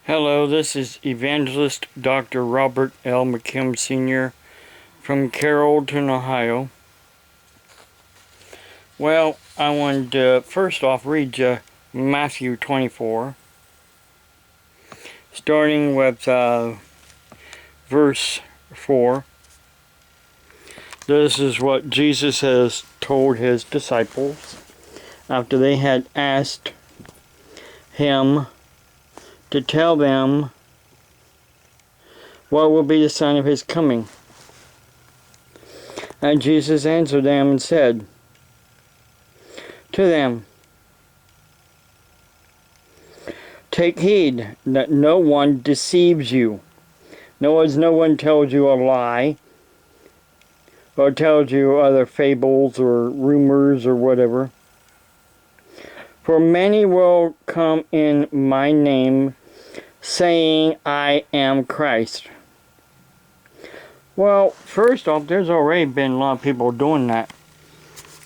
Hello, this is Evangelist Dr. Robert L. McKim Sr. from Carrollton, Ohio. Well, I wanted to first off read you Matthew 24, starting with verse 4. This is what Jesus has told his disciples after they had asked him to tell them what will be the sign of his coming. And Jesus answered them and said to them, "Take heed that no one deceives you. No one tells you a lie, or tells you other fables or rumors or whatever. For many will come in my name, saying, I am Christ." Well, first off, there's already been a lot of people doing that.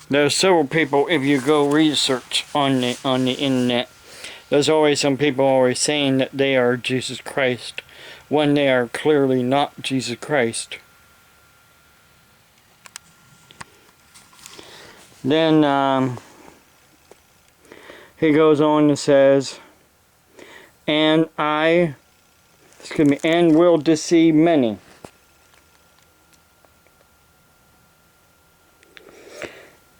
There's several people, if you go research on the internet, there's always some people always saying that they are Jesus Christ when they are clearly not Jesus Christ. Then he goes on and says, and will deceive many.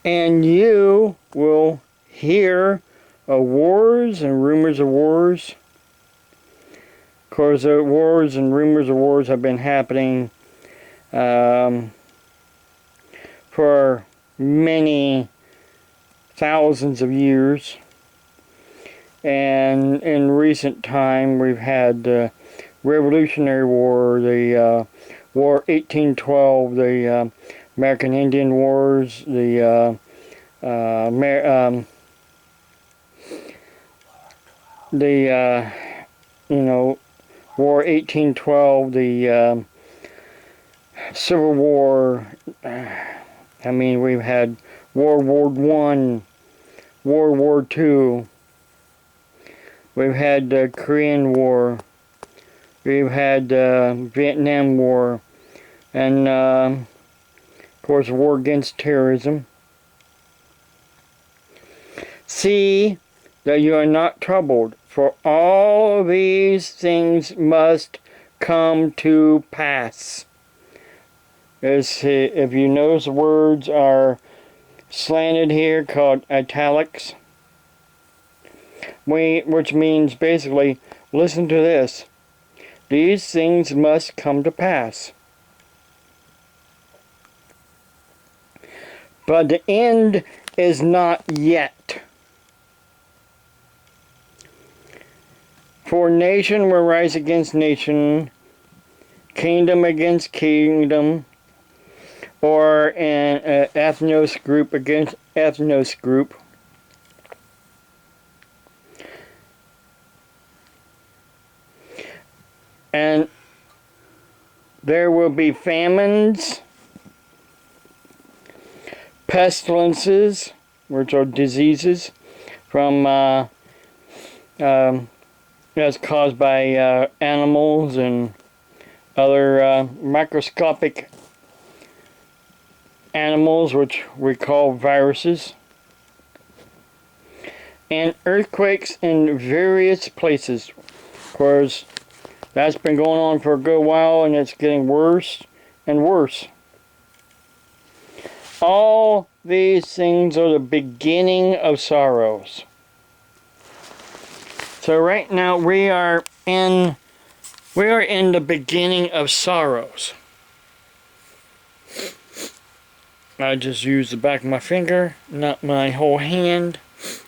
And you will hear of wars and rumors of wars. Of course, the wars and rumors of wars have been happening for many thousands of years. And in recent time, we've had the Revolutionary War, the War 1812, the American Indian Wars, the War 1812, the Civil War. We've had World War I, World War II. We've had the Korean War. We've had the Vietnam War, and of course, the war against terrorism. See that you are not troubled, for all these things must come to pass. If you notice, the words are slanted here, called italics, which means basically, listen to this. These things must come to pass. But the end is not yet. For nation will rise against nation, kingdom against kingdom, or an ethnos group against ethnos group. And there will be famines, pestilences, which are diseases that's caused by animals and other microscopic animals, which we call viruses, and earthquakes in various places. Of course, that's been going on for a good while, and it's getting worse and worse. All these things are the beginning of sorrows. So right now we are in the beginning of sorrows. I just used the back of my finger, not my whole hand,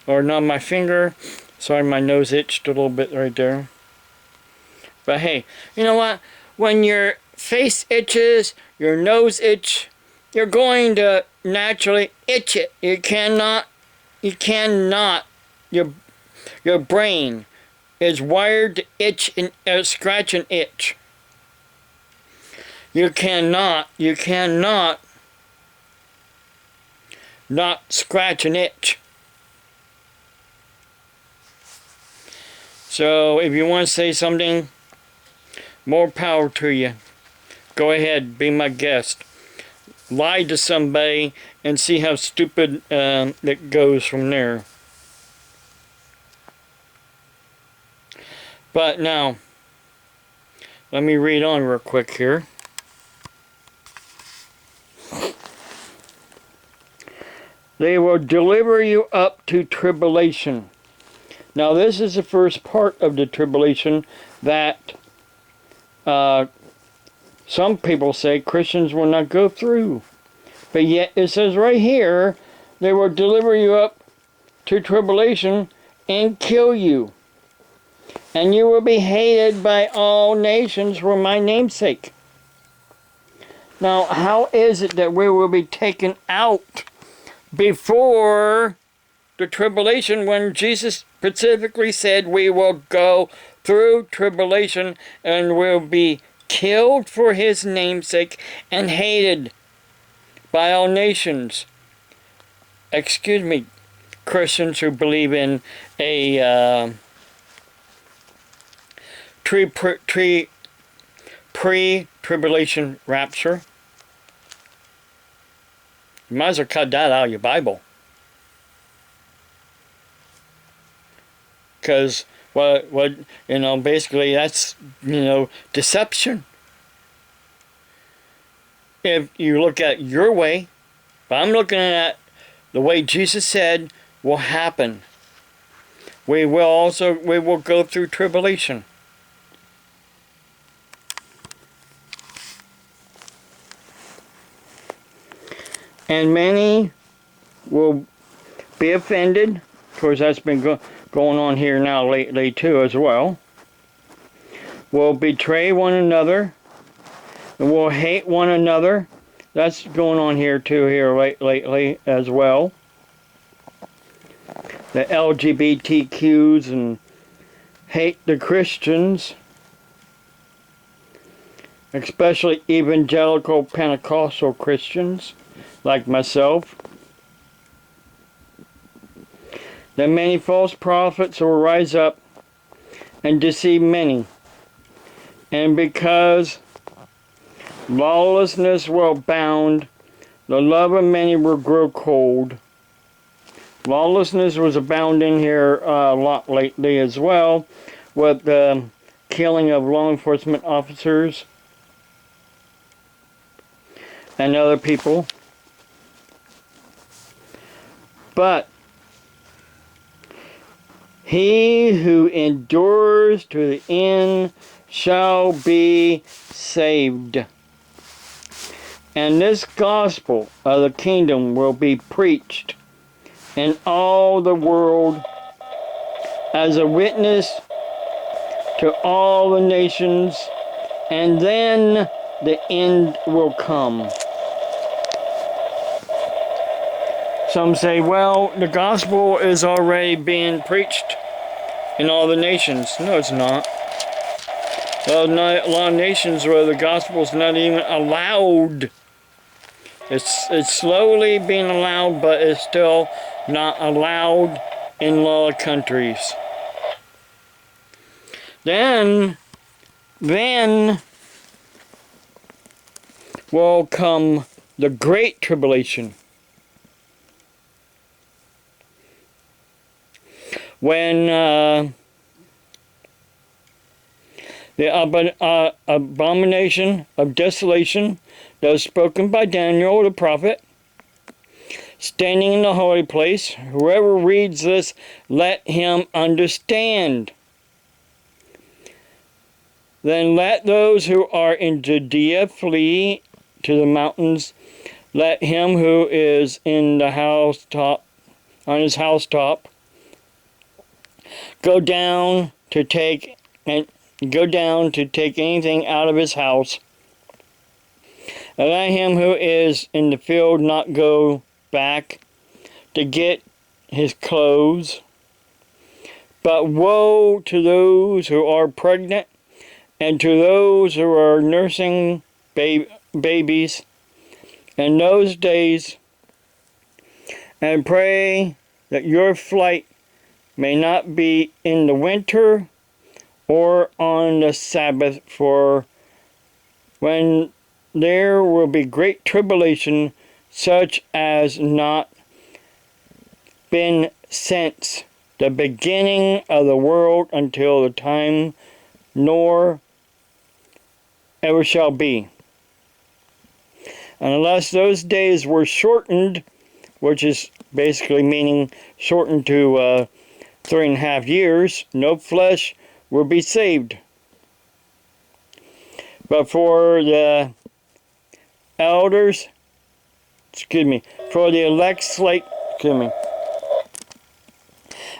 or not my finger. Sorry, my nose itched a little bit right there. But hey, you know what? When your face itches, your nose itch, you're going to naturally itch it. You cannot, your brain is wired to itch and scratch and itch. You cannot not scratch and itch. So if you want to say something, more power to you. Go ahead, be my guest. Lie to somebody and see how stupid it goes from there. But now, let me read on real quick here. They will deliver you up to tribulation. Now this is the first part of the tribulation that some people say Christians will not go through. But yet it says right here, they will deliver you up to tribulation and kill you. And you will be hated by all nations for my name's sake. Now, how is it that we will be taken out before the tribulation when Jesus specifically said we will go through tribulation and will be killed for his name's sake and hated by all nations? Excuse me, Christians who believe in a pre-tribulation rapture. You might as well cut that out of your Bible. Because basically that's, deception. If you look at your way, but I'm looking at the way Jesus said will happen. We will go through tribulation. And many will be offended. Of course, that's been going on here now lately too as well. Will betray one another. And will hate one another. That's going on here too lately as well. The LGBTQs and hate the Christians. Especially evangelical Pentecostal Christians like myself. That many false prophets will rise up and deceive many. And because lawlessness will abound, the love of many will grow cold. Lawlessness was abounding here a lot lately as well, with the killing of law enforcement officers and other people. But he who endures to the end shall be saved. And this gospel of the kingdom will be preached in all the world as a witness to all the nations, and then the end will come. Some say, well, the gospel is already being preached in all the nations. No, it's not. Well, a lot of nations where the gospel is not even allowed. It's slowly being allowed, but it's still not allowed in a lot of countries. Then will come the Great Tribulation. When the abomination of desolation that was spoken by Daniel the prophet, standing in the holy place, whoever reads this, let him understand. Then let those who are in Judea flee to the mountains. Let him who is in the housetop, on his housetop, go down to take anything out of his house. And let him who is in the field not go back to get his clothes. But woe to those who are pregnant and to those who are nursing babies in those days, and pray that your flight may not be in the winter or on the Sabbath, for when there will be great tribulation, such as not been since the beginning of the world until the time, nor ever shall be. And unless those days were shortened, which is basically meaning shortened to 3.5 years, no flesh will be saved. But for the elders, for the elect slate,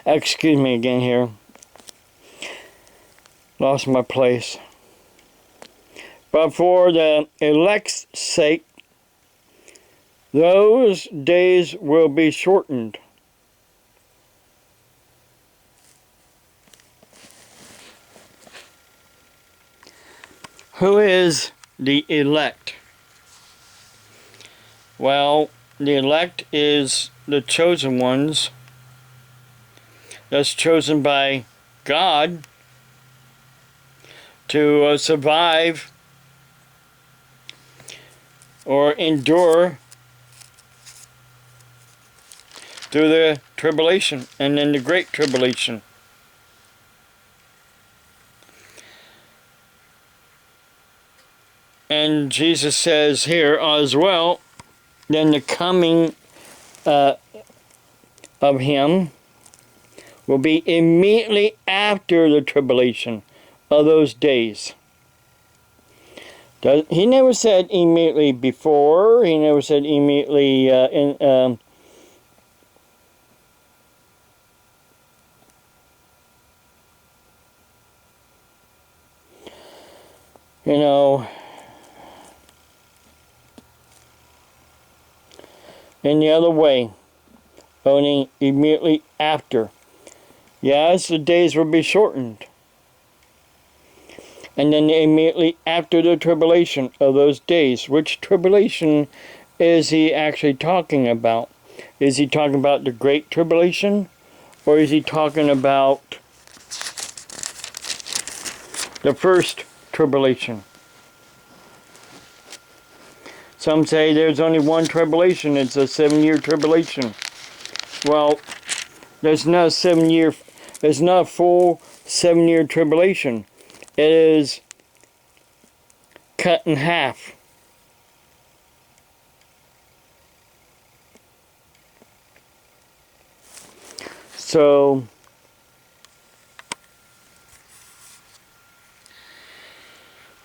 excuse me again here, lost my place. But for the elect's sake, those days will be shortened. Who is the elect? Well, the elect is the chosen ones. That's chosen by God to survive or endure through the tribulation and then the great tribulation. And Jesus says here as well, then the coming of him will be immediately after the tribulation of those days. He never said immediately before. He never said immediately in the other way, only immediately after. Yes, the days will be shortened. And then immediately after the tribulation of those days. Which tribulation is he actually talking about? Is he talking about the great tribulation? Or is he talking about the first tribulation? Some say there's only one tribulation. It's a 7-year tribulation. Well, there's not a full 7-year tribulation. It is cut in half. So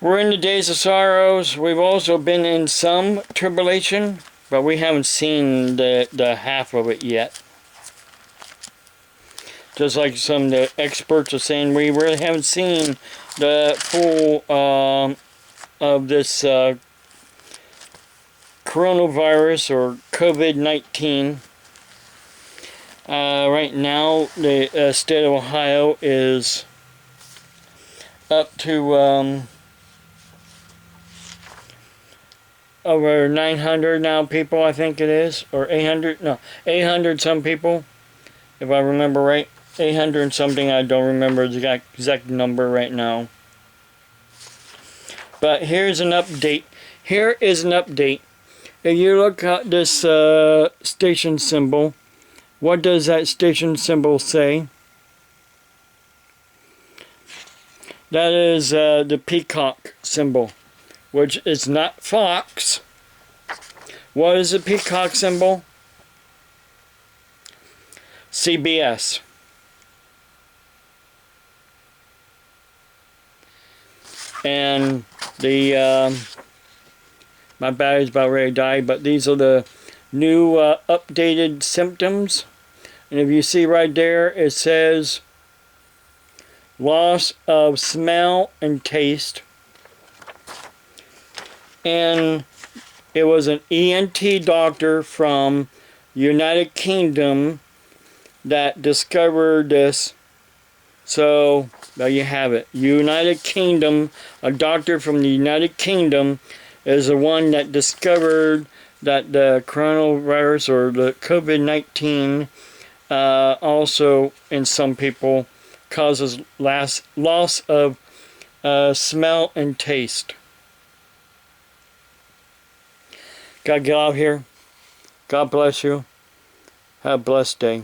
we're in the days of sorrows. We've also been in some tribulation, but we haven't seen the half of it yet. Just like some of the experts are saying, we really haven't seen the full of this coronavirus or COVID-19. Right now, the state of Ohio is up to over 900 now people, I think it is, or 800, no, 800 some people, if I remember right. 800 and something, I don't remember the exact number right now. But here's an update. Here is an update. If you look at this station symbol, what does that station symbol say? That is the peacock symbol, which is not Fox. What is the peacock symbol? CBS. And the my battery's about ready to die, but these are the new updated symptoms. And if you see right there, it says loss of smell and taste. And it was an ENT doctor from United Kingdom that discovered this. So there you have it. United Kingdom, a doctor from the United Kingdom is the one that discovered that the coronavirus or the COVID-19 also in some people causes loss of smell and taste. God, get out here. God bless you. Have a blessed day.